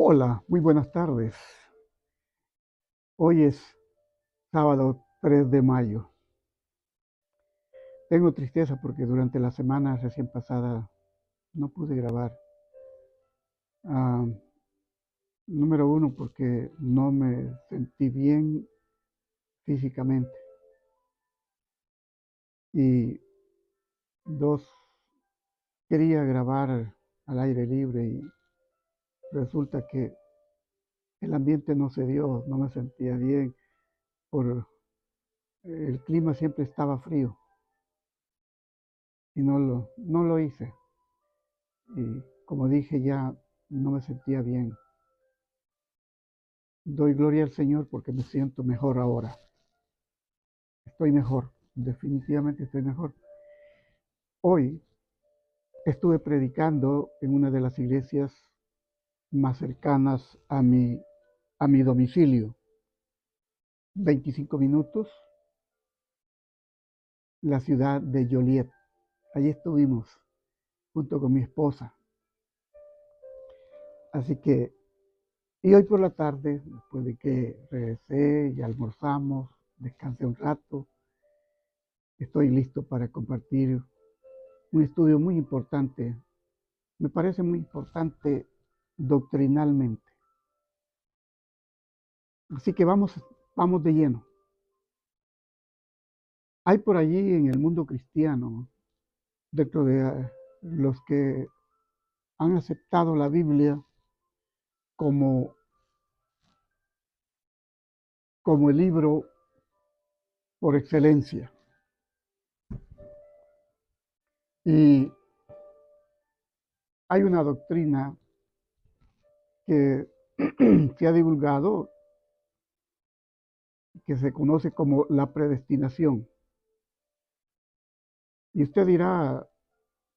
Hola, muy buenas tardes. Hoy es sábado 3 de mayo. Tengo tristeza porque durante la semana recién pasada no pude grabar. Ah, Número uno, porque no me sentí bien físicamente. Y dos, quería grabar al aire libre y resulta que el ambiente no se dio, no me sentía bien. Por el clima siempre estaba frío y no lo hice. Y como dije ya, no me sentía bien. Doy gloria al Señor porque me siento mejor ahora. Estoy mejor, definitivamente estoy mejor. Hoy estuve predicando en una de las iglesias más cercanas a mi domicilio. 25 minutos, la ciudad de Joliet. Allí estuvimos junto con mi esposa. Así que, y hoy por la tarde, después de que regresé y almorzamos, descansé un rato, estoy listo para compartir un estudio muy importante. Me parece muy importante doctrinalmente. Así que vamos de lleno. Hay por allí en el mundo cristiano, dentro de los que han aceptado la Biblia como, como el libro por excelencia. Y hay una doctrina que se ha divulgado, que se conoce como la predestinación. Y usted dirá,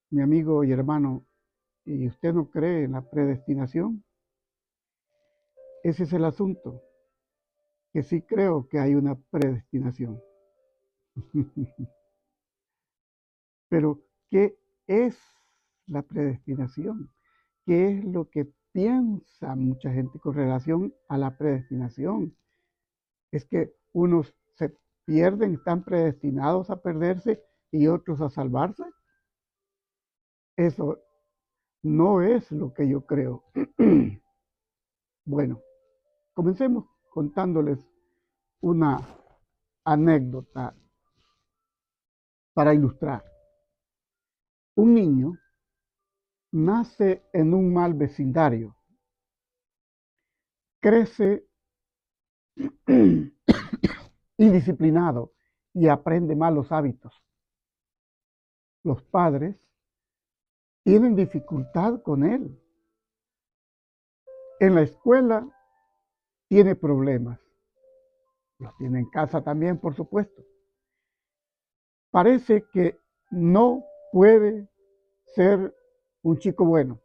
mi amigo y hermano, ¿y usted no cree en la predestinación? Ese es el asunto, que sí creo que hay una predestinación. Pero, ¿qué es la predestinación? ¿Qué es lo que piensa mucha gente con relación a la predestinación? Es que unos se pierden, están predestinados a perderse y otros a salvarse. Eso no es lo que yo creo. Bueno, comencemos contándoles una anécdota para ilustrar. Un niño nace en un mal vecindario, crece indisciplinado y aprende malos hábitos. Los padres tienen dificultad con él. En la escuela tiene problemas. Los tiene en casa también, por supuesto. Parece que no puede ser un chico bueno.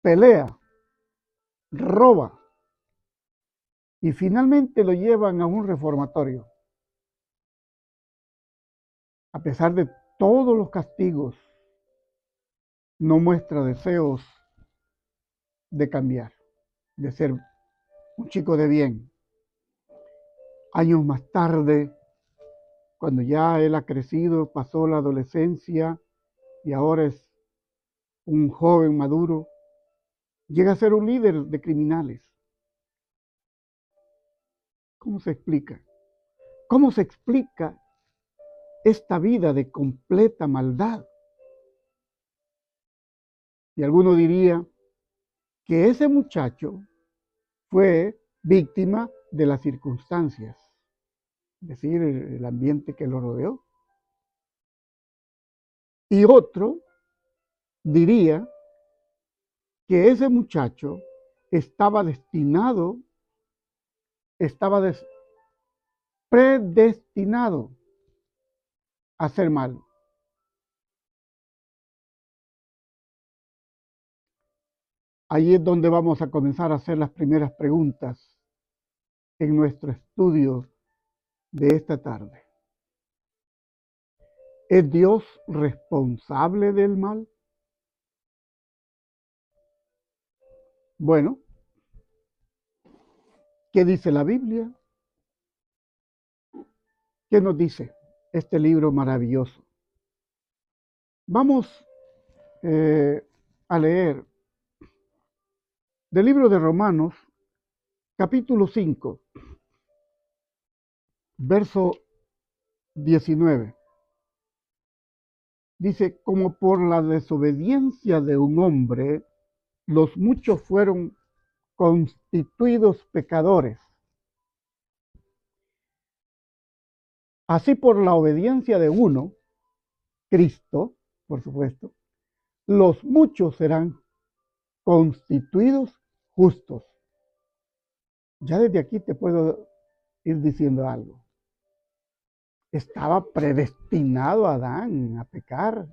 Pelea, roba y finalmente lo llevan a un reformatorio. A pesar de todos los castigos, no muestra deseos de cambiar, de ser un chico de bien. Años más tarde, cuando ya él ha crecido, pasó la adolescencia y ahora es un joven maduro, llega a ser un líder de criminales. ¿Cómo se explica? ¿Cómo se explica esta vida de completa maldad? Y alguno diría que ese muchacho fue víctima de las circunstancias, es decir, el ambiente que lo rodeó. Y otro diría que ese muchacho estaba destinado, estaba predestinado a ser malo. Ahí es donde vamos a comenzar a hacer las primeras preguntas en nuestro estudio de esta tarde. ¿Es Dios responsable del mal? Bueno, ¿qué dice la Biblia? ¿Qué nos dice este libro maravilloso? Vamos a leer del libro de Romanos, capítulo 5, verso 19. Dice, como por la desobediencia de un hombre, los muchos fueron constituidos pecadores. Así por la obediencia de uno, Cristo, por supuesto, los muchos serán constituidos justos. Ya desde aquí te puedo ir diciendo algo. Estaba predestinado Adán a pecar.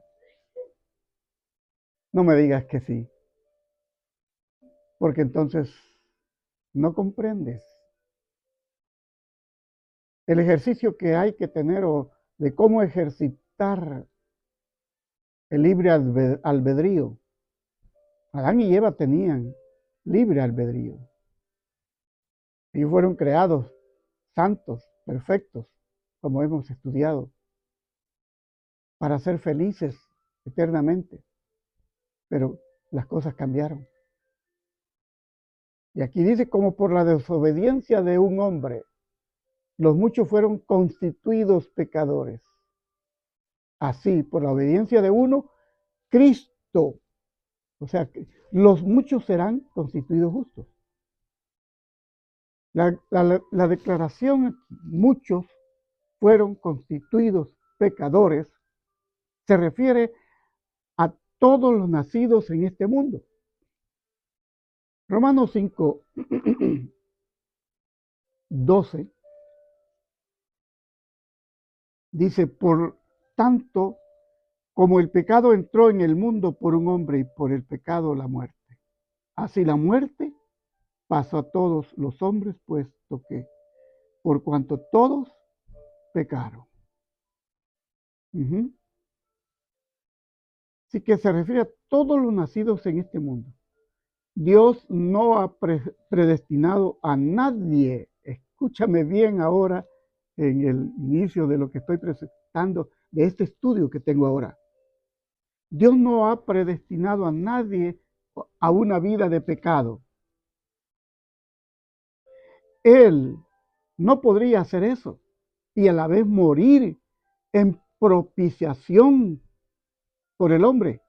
No me digas que sí, porque entonces no comprendes el ejercicio que hay que tener o de cómo ejercitar el libre albedrío. Adán y Eva tenían libre albedrío. Ellos fueron creados santos, perfectos, como hemos estudiado, para ser felices eternamente. Pero las cosas cambiaron. Y aquí dice, como por la desobediencia de un hombre, los muchos fueron constituidos pecadores. Así, por la obediencia de uno, Cristo, o sea, los muchos serán constituidos justos. La declaración, muchos fueron constituidos pecadores, se refiere a todos los nacidos en este mundo. Romanos 5, 12 dice, por tanto, como el pecado entró en el mundo por un hombre y por el pecado la muerte, así la muerte pasó a todos los hombres, puesto que por cuanto todos pecaron. Así que se refiere a todos los nacidos en este mundo. Dios no ha predestinado a nadie. Escúchame bien ahora en el inicio de lo que estoy presentando, de este estudio que tengo ahora. Dios no ha predestinado a nadie a una vida de pecado. Él no podría hacer eso y a la vez morir en propiciación por el hombre.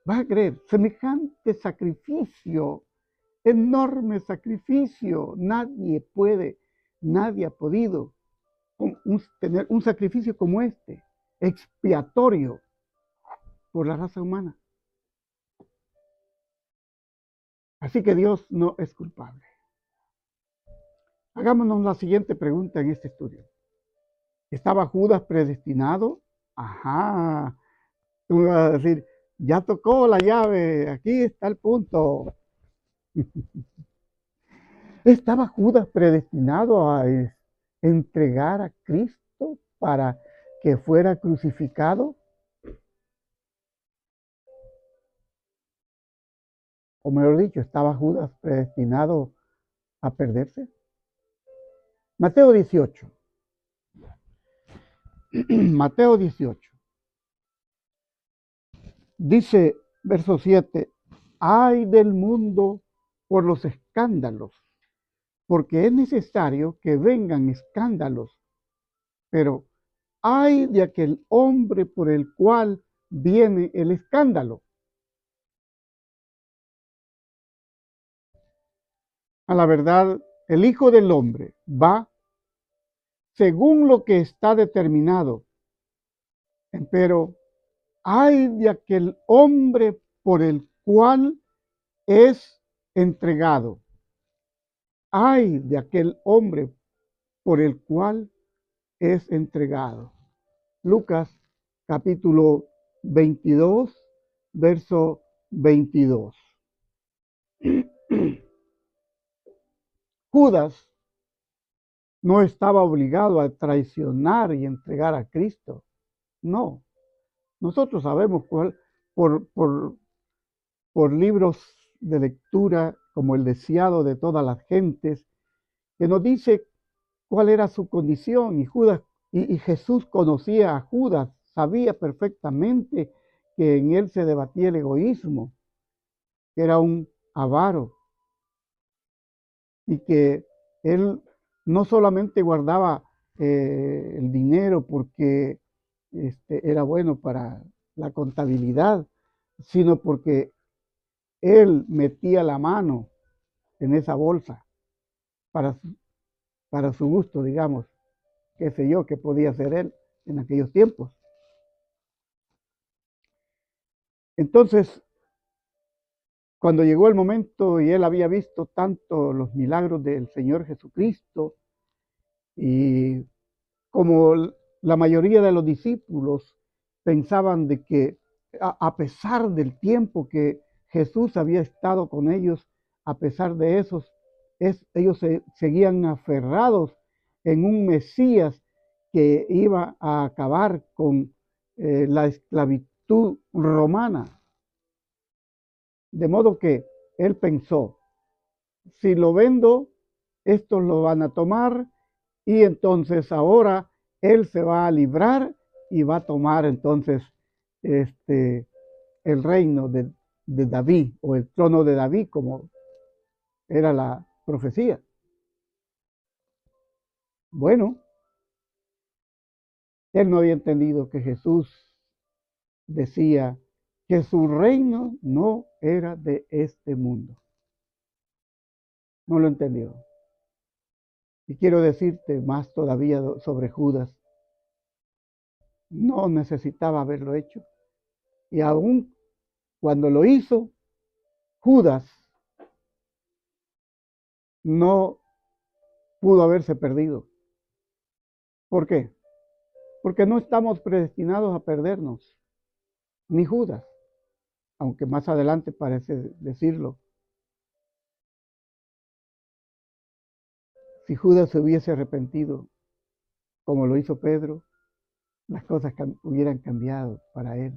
¿Vas a creer? Semejante sacrificio, enorme sacrificio. Nadie ha podido tener un sacrificio como este, expiatorio por la raza humana. Así que Dios no es culpable. Hagámonos la siguiente pregunta en este estudio. ¿Estaba Judas predestinado? Ajá. Tú me vas a decir, ya tocó la llave, aquí está el punto. ¿Estaba Judas predestinado a entregar a Cristo para que fuera crucificado? O mejor dicho, ¿estaba Judas predestinado a perderse? Mateo 18. Mateo 18. Dice, verso 7, ay del mundo por los escándalos, porque es necesario que vengan escándalos, pero ay de aquel hombre por el cual viene el escándalo. A la verdad, el Hijo del Hombre va según lo que está determinado, pero ay de aquel hombre por el cual es entregado. Ay de aquel hombre por el cual es entregado. Lucas capítulo 22, verso 22. Judas no estaba obligado a traicionar y entregar a Cristo. No. Nosotros sabemos por por libros de lectura como El deseado de todas las gentes, que nos dice cuál era su condición. Y Jesús conocía a Judas, sabía perfectamente que en él se debatía el egoísmo, que era un avaro y que él no solamente guardaba el dinero porque era bueno para la contabilidad, sino porque él metía la mano en esa bolsa para, para su gusto, digamos, qué sé yo, qué podía hacer él en aquellos tiempos. Entonces, cuando llegó el momento y él había visto tanto los milagros del Señor Jesucristo y como la mayoría de los discípulos pensaban de que a pesar del tiempo que Jesús había estado con ellos, a pesar de eso, ellos seguían aferrados en un Mesías que iba a acabar con la esclavitud romana. De modo que él pensó, si lo vendo, estos lo van a tomar y entonces ahora él se va a librar y va a tomar entonces el reino de David o el trono de David, como era la profecía. Bueno, él no había entendido que Jesús decía que su reino no era de este mundo. No lo entendió. Y quiero decirte más todavía sobre Judas. No necesitaba haberlo hecho. Y aún cuando lo hizo, Judas no pudo haberse perdido. ¿Por qué? Porque no estamos predestinados a perdernos, ni Judas, aunque más adelante parece decirlo. Si Judas se hubiese arrepentido, como lo hizo Pedro, las cosas hubieran cambiado para él.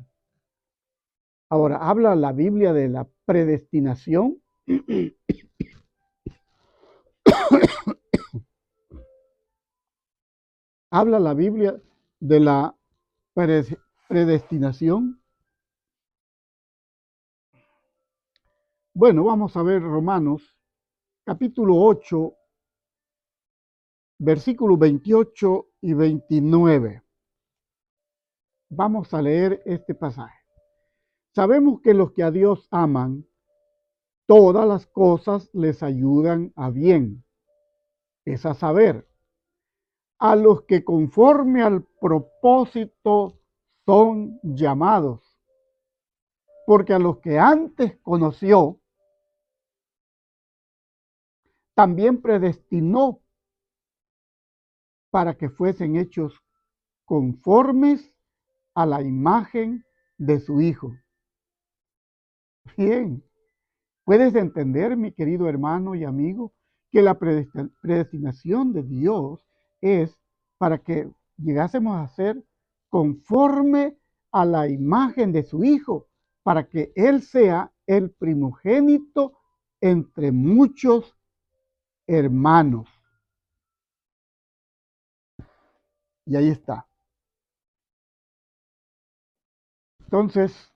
Ahora, ¿habla la Biblia de la predestinación? ¿Habla la Biblia de la predestinación? Bueno, vamos a ver Romanos capítulo 8, versículos 28 y 29. Vamos a leer este pasaje. Sabemos que los que a Dios aman, todas las cosas les ayudan a bien. Es a saber, a los que conforme al propósito son llamados. Porque a los que antes conoció, también predestinó para que fuesen hechos conformes a la imagen de su Hijo. Bien, puedes entender, mi querido hermano y amigo, que la predestinación de Dios es para que llegásemos a ser conforme a la imagen de su Hijo, para que Él sea el primogénito entre muchos hermanos. Y ahí está. Entonces,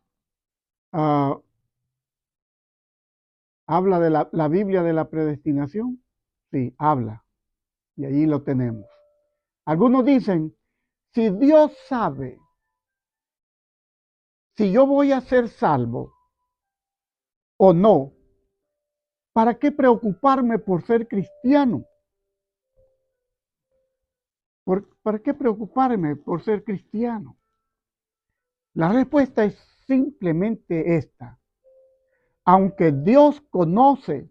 ¿habla de la Biblia de la predestinación? Sí, habla. Y ahí lo tenemos. Algunos dicen, si Dios sabe si yo voy a ser salvo o no, ¿para qué preocuparme por ser cristiano? ¿Para qué preocuparme por ser cristiano? La respuesta es simplemente esta. Aunque Dios conoce,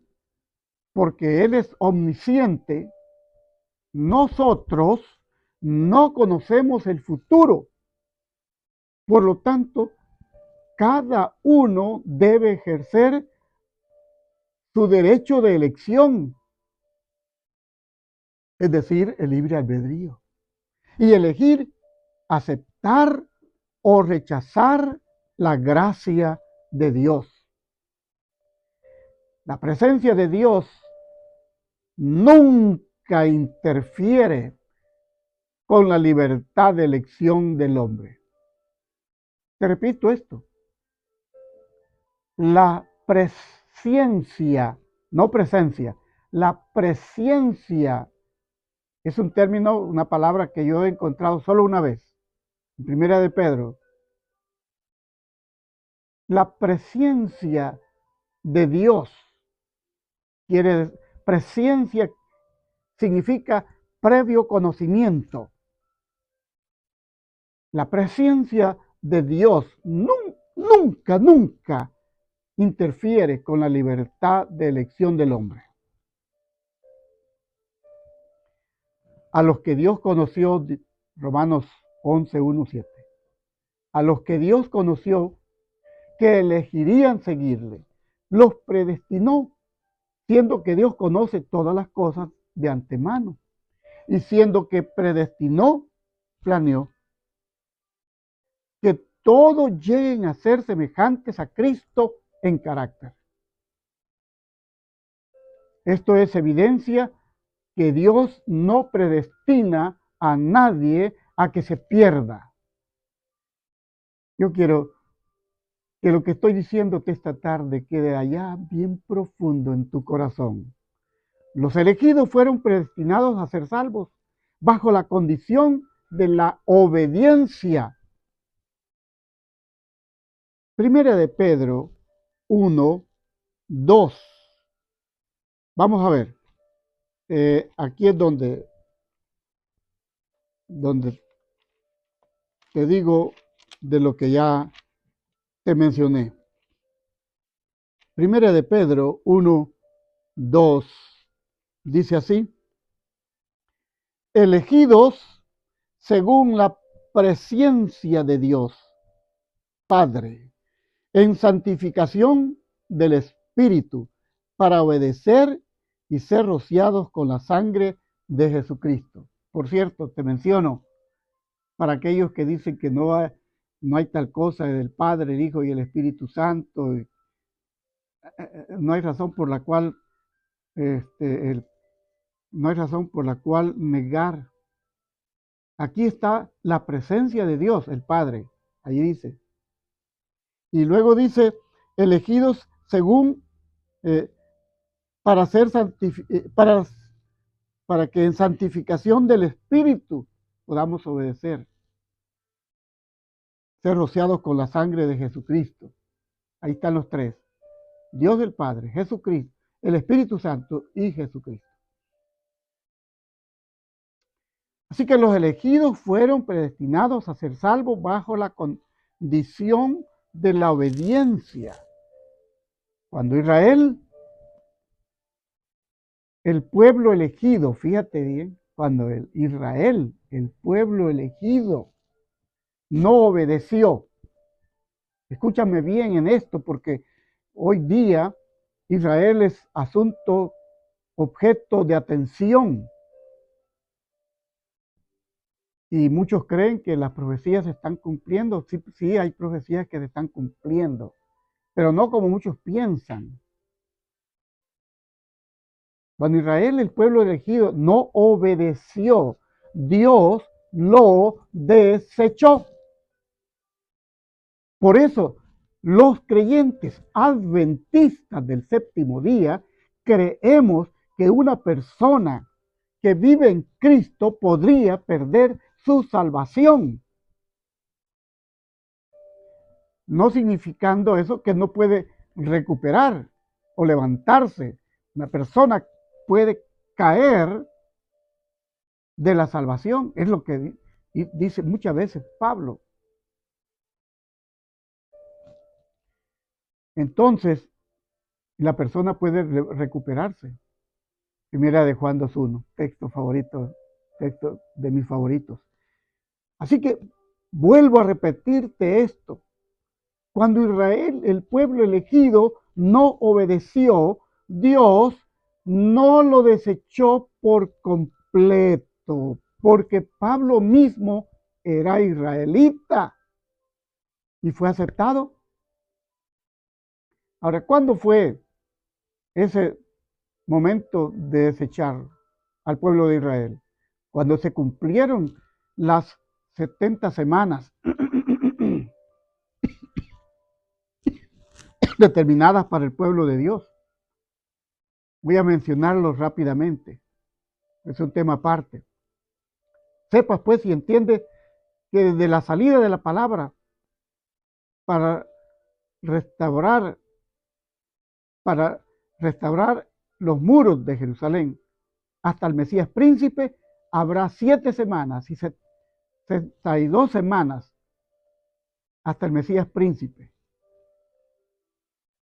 porque Él es omnisciente, nosotros no conocemos el futuro. Por lo tanto, cada uno debe ejercer su derecho de elección, es decir, el libre albedrío, y elegir aceptar o rechazar la gracia de Dios. La presencia de Dios nunca interfiere con la libertad de elección del hombre. Te repito esto. La presciencia, no presencia, la presciencia es un término, una palabra que yo he encontrado solo una vez, en Primera de Pedro. La presciencia de Dios presencia significa previo conocimiento. La presencia de Dios nunca, nunca interfiere con la libertad de elección del hombre. A los que Dios conoció, Romanos 11, 1, 7. A los que Dios conoció que elegirían seguirle, los predestinó, siendo que Dios conoce todas las cosas de antemano, y siendo que predestinó, planeó que todos lleguen a ser semejantes a Cristo en carácter. Esto es evidencia que Dios no predestina a nadie a que se pierda. Yo quiero que lo que estoy diciéndote esta tarde quede allá bien profundo en tu corazón. Los elegidos fueron predestinados a ser salvos bajo la condición de la obediencia. Primera de Pedro 1, 2. Vamos a ver. Aquí es donde te digo de lo que ya te mencioné. Primera de Pedro 1, 2 dice así: elegidos según la presciencia de Dios Padre, en santificación del Espíritu, para obedecer y ser rociados con la sangre de Jesucristo. Por cierto, te menciono, para aquellos que dicen que no hay tal cosa del Padre, el Hijo y el Espíritu Santo, no hay razón por la cual no hay razón por la cual negar. Aquí está la presencia de Dios, el Padre. Ahí dice. Y luego dice, elegidos según para que en santificación del Espíritu podamos obedecer, ser rociados con la sangre de Jesucristo. Ahí están los tres: Dios el Padre, Jesucristo, el Espíritu Santo y Jesucristo. Así que los elegidos fueron predestinados a ser salvos bajo la condición de la obediencia. Cuando Israel, el pueblo elegido, fíjate bien, cuando Israel, el pueblo elegido, no obedeció. Escúchame bien en esto, porque hoy día Israel es objeto de atención. Y muchos creen que las profecías se están cumpliendo. Sí, sí, hay profecías que se están cumpliendo, pero no como muchos piensan. Cuando Israel, el pueblo elegido, no obedeció, Dios lo desechó. Por eso, los creyentes adventistas del séptimo día creemos que una persona que vive en Cristo podría perder su salvación. No significando eso que no puede recuperar o levantarse. Una persona puede caer de la salvación, es lo que dice muchas veces Pablo. Entonces, la persona puede recuperarse. Primera de Juan 2:1, texto favorito, texto de mis favoritos. Así que vuelvo a repetirte esto. Cuando Israel, el pueblo elegido, no obedeció, Dios no lo desechó por completo, porque Pablo mismo era israelita y fue aceptado. Ahora, ¿cuándo fue ese momento de desechar al pueblo de Israel, cuando se cumplieron las 70 semanas determinadas para el pueblo de Dios. Voy a mencionarlo rápidamente, es un tema aparte. Sepas pues y entiende que desde la salida de la palabra para restaurar, para restaurar los muros de Jerusalén hasta el Mesías príncipe, habrá 7 semanas y 62 semanas hasta el Mesías príncipe.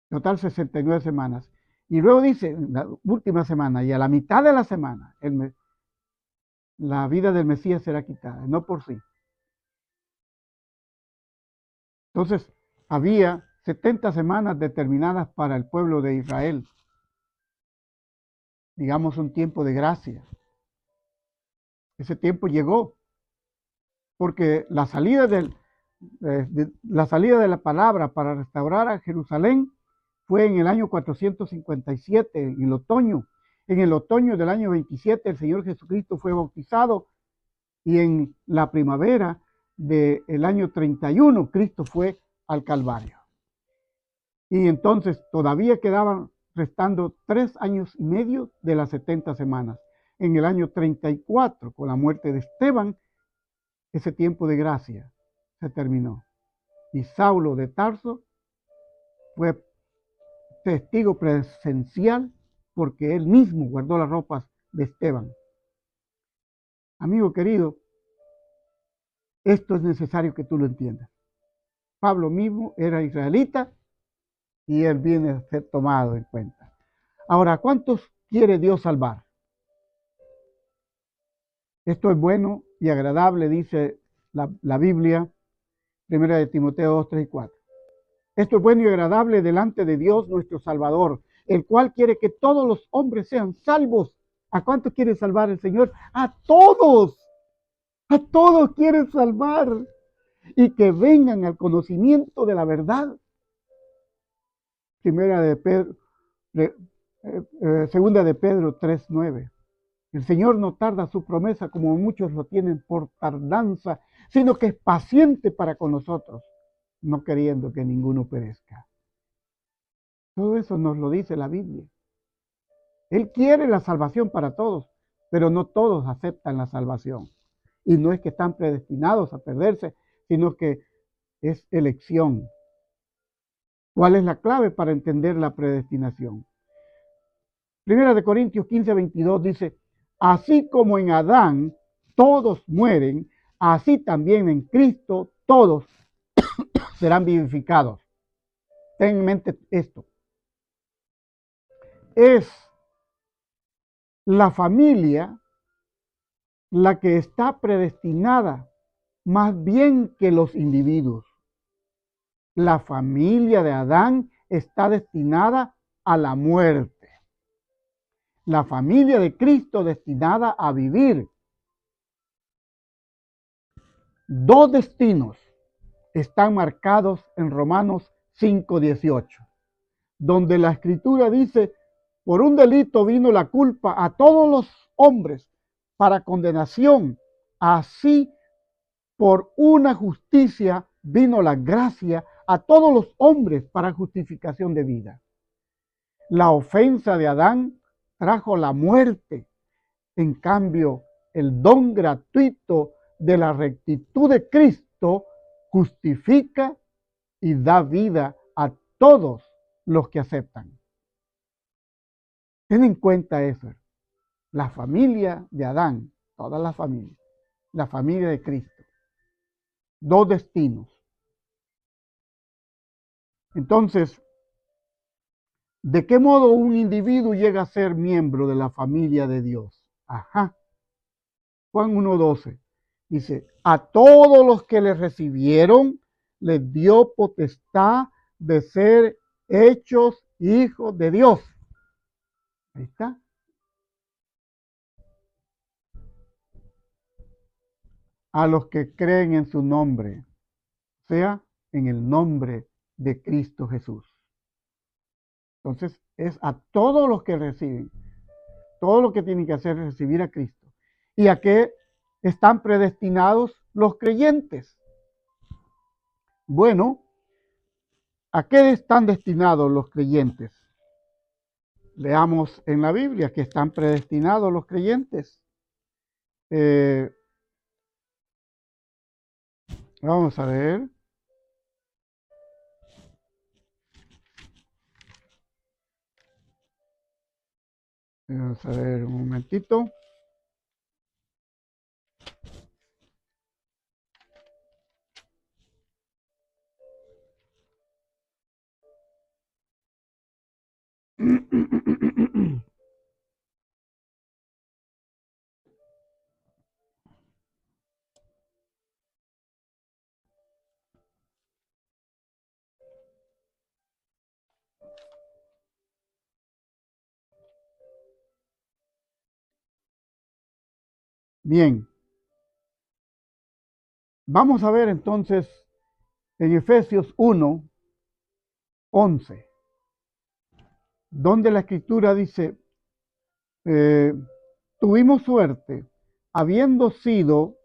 Total 69 semanas. Y luego dice, la última semana y a la mitad de la semana, la vida del Mesías será quitada, no por sí. Entonces, había 70 semanas determinadas para el pueblo de Israel. Digamos un tiempo de gracia. Ese tiempo llegó, porque la salida de la palabra para restaurar a Jerusalén fue en el año 457, en el otoño. En el otoño del año 27 el Señor Jesucristo fue bautizado y en la primavera del año 31 Cristo fue al Calvario. Y entonces todavía quedaban restando 3 años y medio de las 70 semanas. En el año 34, con la muerte de Esteban, ese tiempo de gracia se terminó. Y Saulo de Tarso fue testigo presencial porque él mismo guardó las ropas de Esteban. Amigo querido, esto es necesario que tú lo entiendas. Pablo mismo era israelita y él viene a ser tomado en cuenta. Ahora, ¿cuántos quiere Dios salvar? Esto es bueno y agradable, dice la Biblia, 1 de Timoteo 2, 3 y 4. Esto es bueno y agradable delante de Dios nuestro Salvador, el cual quiere que todos los hombres sean salvos. ¿A cuántos quiere salvar el Señor? A todos quiere salvar y que vengan al conocimiento de la verdad. Segunda de Pedro 3:9. El Señor no tarda su promesa como muchos lo tienen por tardanza, sino que es paciente para con nosotros, no queriendo que ninguno perezca. Todo eso nos lo dice la Biblia. Él quiere la salvación para todos, pero no todos aceptan la salvación. Y no es que están predestinados a perderse, sino que es elección. ¿Cuál es la clave para entender la predestinación? Primera de Corintios 15:22 dice, así como en Adán todos mueren, así también en Cristo todos serán vivificados. Ten en mente esto. Es la familia la que está predestinada más bien que los individuos. La familia de Adán está destinada a la muerte. La familia de Cristo destinada a vivir. Dos destinos están marcados en Romanos 5:18, donde la escritura dice, por un delito vino la culpa a todos los hombres para condenación, así por una justicia vino la gracia a todos los hombres para justificación de vida. La ofensa de Adán trajo la muerte. En cambio, el don gratuito de la rectitud de Cristo justifica y da vida a todos los que aceptan. Ten en cuenta eso. La familia de Adán, toda la familia de Cristo. Dos destinos. Entonces, ¿de qué modo un individuo llega a ser miembro de la familia de Dios? Ajá. Juan 1:12 dice, a todos los que le recibieron, les dio potestad de ser hechos hijos de Dios. Ahí está. A los que creen en su nombre, o sea, en el nombre de Cristo Jesús. Entonces es a todos los que reciben. Todo lo que tienen que hacer es recibir a Cristo. ¿Y a qué están predestinados los creyentes? Bueno, ¿a qué están destinados los creyentes? Leamos en la Biblia que están predestinados los creyentes. Vamos a ver. Vamos a ver un momentito. Bien, vamos a ver entonces en Efesios 1:11, donde la escritura dice, tuvimos suerte, habiendo sido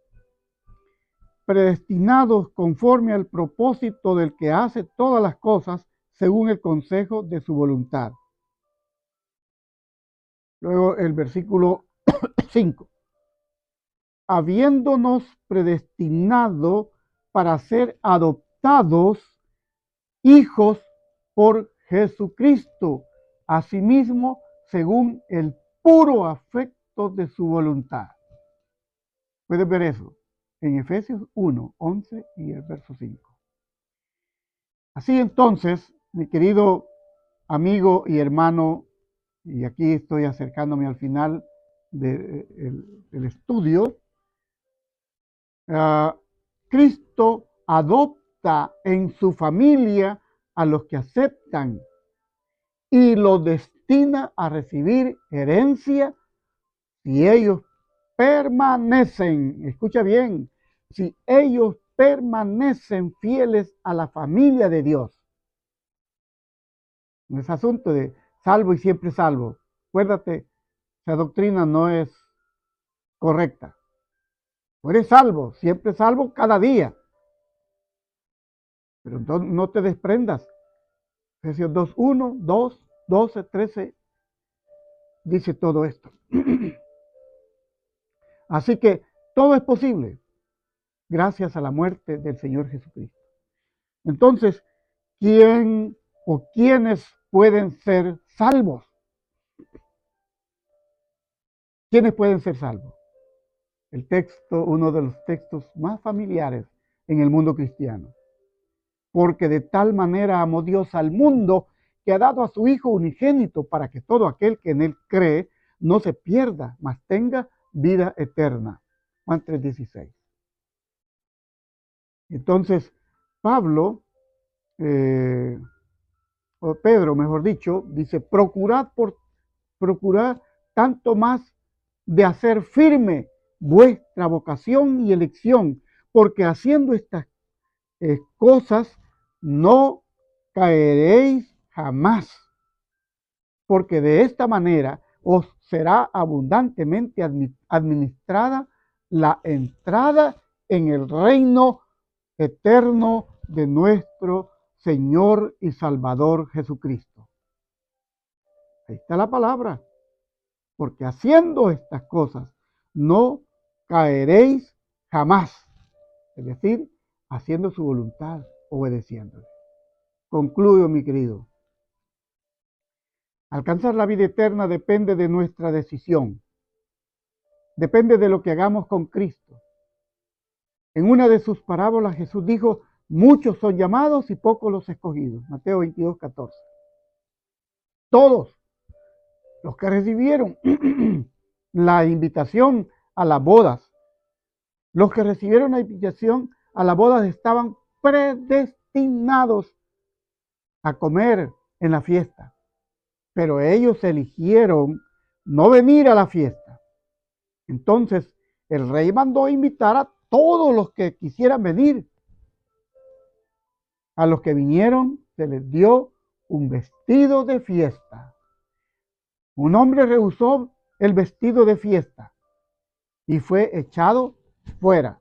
predestinados conforme al propósito del que hace todas las cosas según el consejo de su voluntad. Luego el versículo 5. Habiéndonos predestinado para ser adoptados hijos por Jesucristo, asimismo según el puro afecto de su voluntad. Puedes ver eso en Efesios 1:11 y el verso 5. Así entonces, mi querido amigo y hermano, y aquí estoy acercándome al final del estudio, Cristo adopta en su familia a los que aceptan y los destina a recibir herencia si ellos permanecen, escucha bien, si ellos permanecen fieles a la familia de Dios. No es asunto de salvo y siempre salvo. Acuérdate, esa doctrina no es correcta. Tú eres salvo, siempre salvo cada día. Pero entonces no te desprendas. Efesios 2:1, 2, 12, 13 dice todo esto. Así que todo es posible gracias a la muerte del Señor Jesucristo. Entonces, ¿quién o quiénes pueden ser salvos? ¿Quiénes pueden ser salvos? El texto, uno de los textos más familiares en el mundo cristiano. Porque de tal manera amó Dios al mundo que ha dado a su Hijo unigénito para que todo aquel que en él cree no se pierda, mas tenga vida eterna. Juan 3:16. Entonces, Pablo, o Pedro, mejor dicho, dice, procurad tanto más de hacer firme vuestra vocación y elección, porque haciendo estas cosas no caeréis jamás, porque de esta manera os será abundantemente administrada la entrada en el reino eterno de nuestro Señor y Salvador Jesucristo. Ahí está la palabra, porque haciendo estas cosas no caeréis jamás, es decir, haciendo su voluntad, obedeciéndole. Concluyo, mi querido. Alcanzar la vida eterna depende de nuestra decisión, depende de lo que hagamos con Cristo. En una de sus parábolas Jesús dijo, muchos son llamados y pocos los escogidos. Mateo 22:14. Todos los que recibieron la invitación a las bodas, los que recibieron la invitación a las bodas estaban predestinados a comer en la fiesta, pero ellos eligieron no venir a la fiesta. Entonces el rey mandó invitar a todos los que quisieran venir. A los que vinieron se les dio un vestido vestido de fiesta. Un hombre rehusó el vestido de fiesta y fue echado fuera.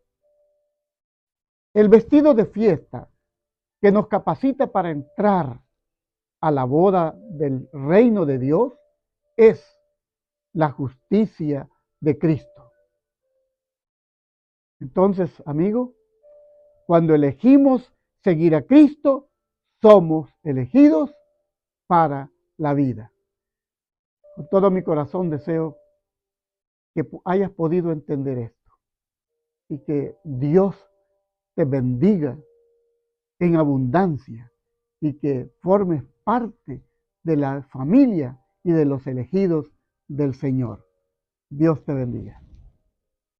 El vestido de fiesta que nos capacita para entrar a la boda del reino de Dios es la justicia de Cristo. Entonces, amigo, cuando elegimos seguir a Cristo, somos elegidos para la vida. Con todo mi corazón deseo que hayas podido entender esto y que Dios te bendiga en abundancia y que formes parte de la familia y de los elegidos del Señor. Dios te bendiga.